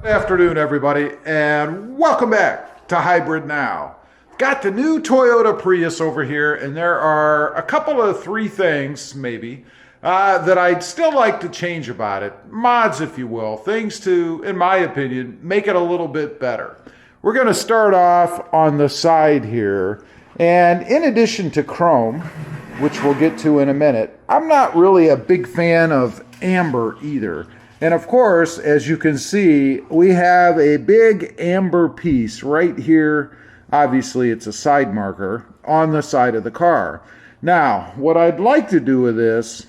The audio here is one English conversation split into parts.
Good afternoon, everybody, and welcome back to Hybrid Now. Got the new Toyota Prius over here, and there are a couple of three things, maybe, that I'd still like to change about it. Mods, if you will. Things to, in my opinion, make it a little bit better. We're going to start off on the side here, and in addition to chrome, which we'll get to in a minute, I'm not really a big fan of amber either. And of course, as you can see, we have a big amber piece right here. Obviously, it's a side marker on the side of the car. Now, what I'd like to do with this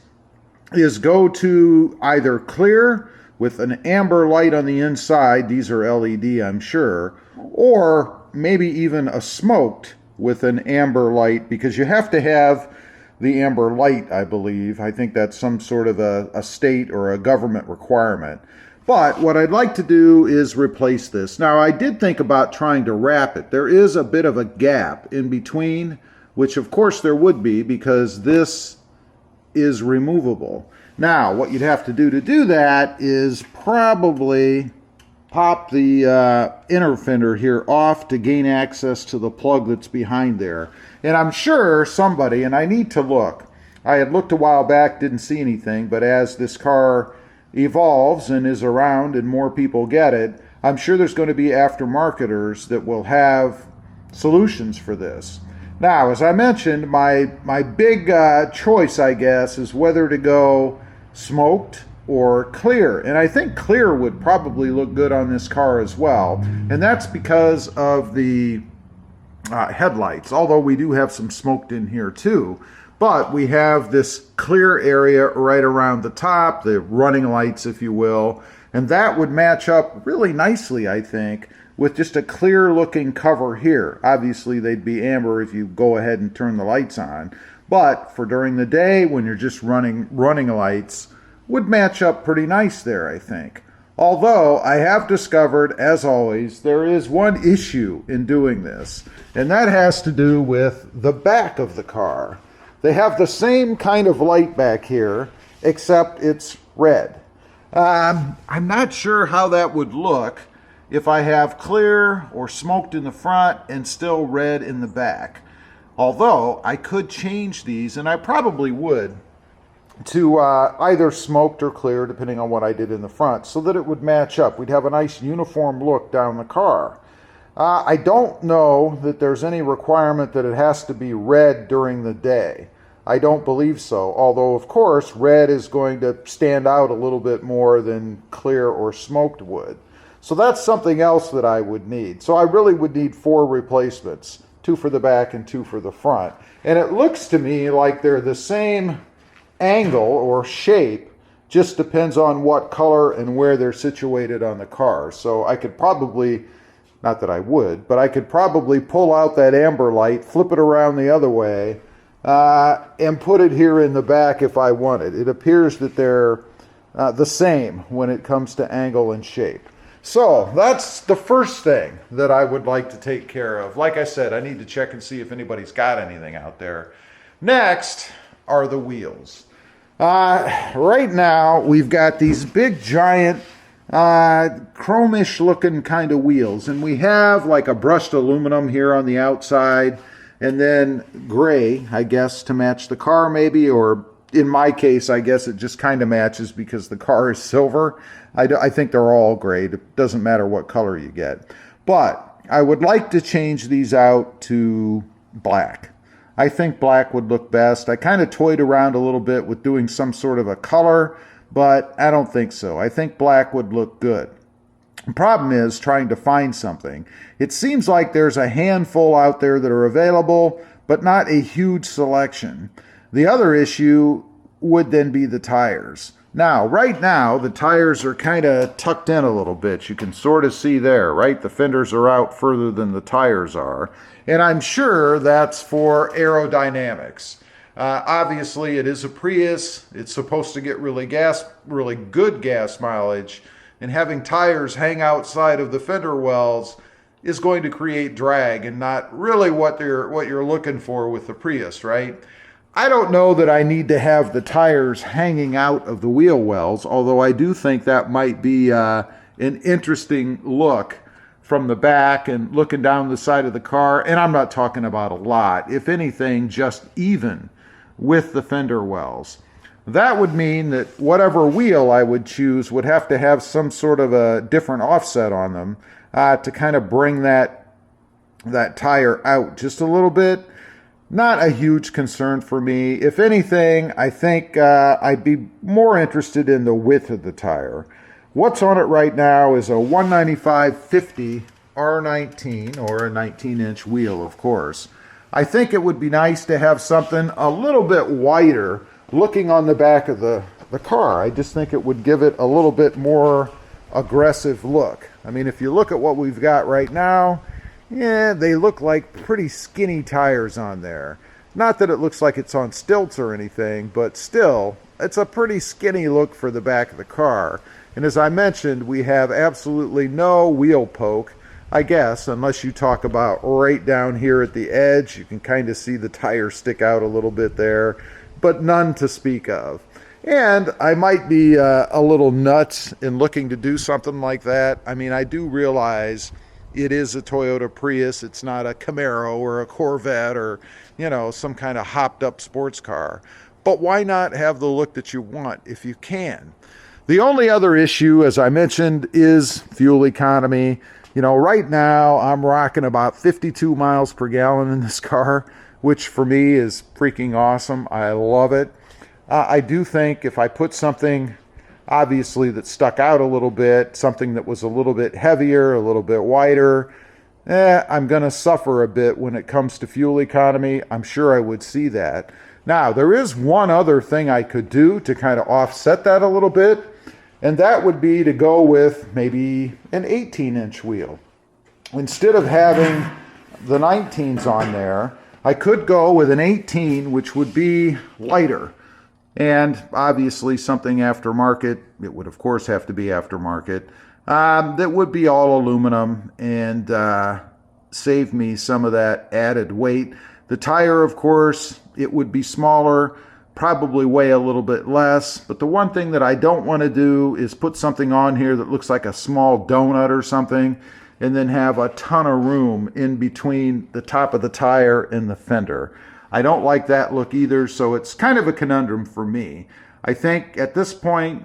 is go to either clear with an amber light on the inside, these are LED, I'm sure, or maybe even a smoked with an amber light, because you have to have the amber light, I believe. I think that's some sort of a state or a government requirement. But what I'd like to do is replace this. Now, I did think about trying to wrap it. There is a bit of a gap in between, which of course there would be because this is removable. Now, what you'd have to do that is probably pop the inner fender here off to gain access to the plug that's behind there. And I'm sure somebody, and I need to look, I had looked a while back, didn't see anything, but as this car evolves and is around and more people get it, I'm sure there's going to be aftermarketers that will have solutions for this. Now, as I mentioned, my big choice, I guess, is whether to go smoked or clear. And I think clear would probably look good on this car as well. And that's because of the headlights, although we do have some smoked in here too. But we have this clear area right around the top, the running lights, if you will. And that would match up really nicely, I think, with just a clear looking cover here. Obviously, they'd be amber if you go ahead and turn the lights on. But for during the day, when you're just running lights, would match up pretty nice there, I think. Although I have discovered, as always, there is one issue in doing this, and that has to do with the back of the car. They have the same kind of light back here, except it's red. I'm not sure how that would look if I have clear or smoked in the front and still red in the back. Although I could change these, and I probably would, to either smoked or clear, depending on what I did in the front, so that it would match up. We'd have a nice uniform look down the car. I don't know that there's any requirement that it has to be red during the day. I don't believe so, although of course red is going to stand out a little bit more than clear or smoked would. So that's something else that I would need. So I really would need 4 replacements, 2 for the back and 2 for the front. And it looks to me like they're the same angle or shape, just depends on what color and where they're situated on the car. So I could probably, not that I would, but I could probably pull out that amber light, flip it around the other way, and put it here in the back if I wanted. It appears that they're the same when it comes to angle and shape. So that's the first thing that I would like to take care of. Like I said, I need to check and see if anybody's got anything out there. Next are the wheels. Right now, we've got these big, giant, chromish looking kind of wheels. And we have like a brushed aluminum here on the outside, and then gray, I guess, to match the car maybe, or in my case, I guess it just kind of matches because the car is silver. I think they're all gray. It doesn't matter what color you get. But I would like to change these out to black. I think black would look best. I kind of toyed around a little bit with doing some sort of a color, but I don't think so. I think black would look good. The problem is trying to find something. It seems like there's a handful out there that are available, but not a huge selection. The other issue would then be the tires. Now, right now, the tires are kind of tucked in a little bit. You can sort of see there, right? The fenders are out further than the tires are. And I'm sure that's for aerodynamics. Obviously, it is a Prius. It's supposed to get really good gas mileage. And having tires hang outside of the fender wells is going to create drag and not really what you're looking for with the Prius, right? I don't know that I need to have the tires hanging out of the wheel wells, although I do think that might be a an interesting look from the back and looking down the side of the car. And I'm not talking about a lot. If anything, just even with the fender wells. That would mean that whatever wheel I would choose would have to have some sort of a different offset on them to kind of bring that tire out just a little bit. Not a huge concern for me. If anything, I think I'd be more interested in the width of the tire. What's on it right now is a 195/50 R19, or a 19-inch wheel, of course. I think it would be nice to have something a little bit wider looking on the back of the car. I just think it would give it a little bit more aggressive look. I mean, if you look at what we've got right now, yeah, they look like pretty skinny tires on there. Not that it looks like it's on stilts or anything, but still, it's a pretty skinny look for the back of the car. And as I mentioned, we have absolutely no wheel poke, I guess, unless you talk about right down here at the edge. You can kind of see the tire stick out a little bit there, but none to speak of. And I might be a little nuts in looking to do something like that. I mean, I do realize it is a Toyota Prius. It's not a Camaro or a Corvette or, you know, some kind of hopped up sports car. But why not have the look that you want if you can? The only other issue, as I mentioned, is fuel economy. You know, right now I'm rocking about 52 miles per gallon in this car, which for me is freaking awesome. I love it. I do think if I put something, obviously, that stuck out a little bit, something that was a little bit heavier, a little bit wider, I'm going to suffer a bit when it comes to fuel economy. I'm sure I would see that. Now, there is one other thing I could do to kind of offset that a little bit, and that would be to go with maybe an 18-inch wheel. Instead of having the 19s on there, I could go with an 18, which would be lighter. And obviously something aftermarket. It would, of course, have to be aftermarket. That would be all aluminum and save me some of that added weight. The tire, of course, it would be smaller, probably weigh a little bit less. But the one thing that I don't want to do is put something on here that looks like a small donut or something, and then have a ton of room in between the top of the tire and the fender. I don't like that look either, so it's kind of a conundrum for me. I think at this point,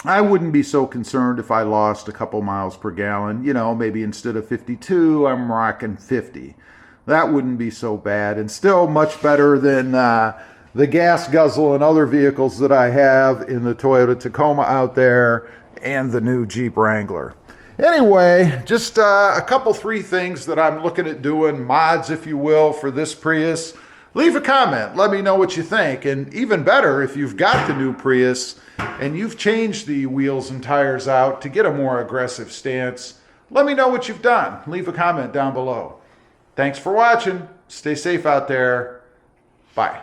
I wouldn't be so concerned if I lost a couple miles per gallon. You know, maybe instead of 52, I'm rocking 50. That wouldn't be so bad, and still much better than the gas guzzle and other vehicles that I have in the Toyota Tacoma out there and the new Jeep Wrangler. Anyway, just a couple, three things that I'm looking at doing, mods, if you will, for this Prius. Leave a comment. Let me know what you think. And even better, if you've got the new Prius and you've changed the wheels and tires out to get a more aggressive stance, let me know what you've done. Leave a comment down below. Thanks for watching. Stay safe out there. Bye.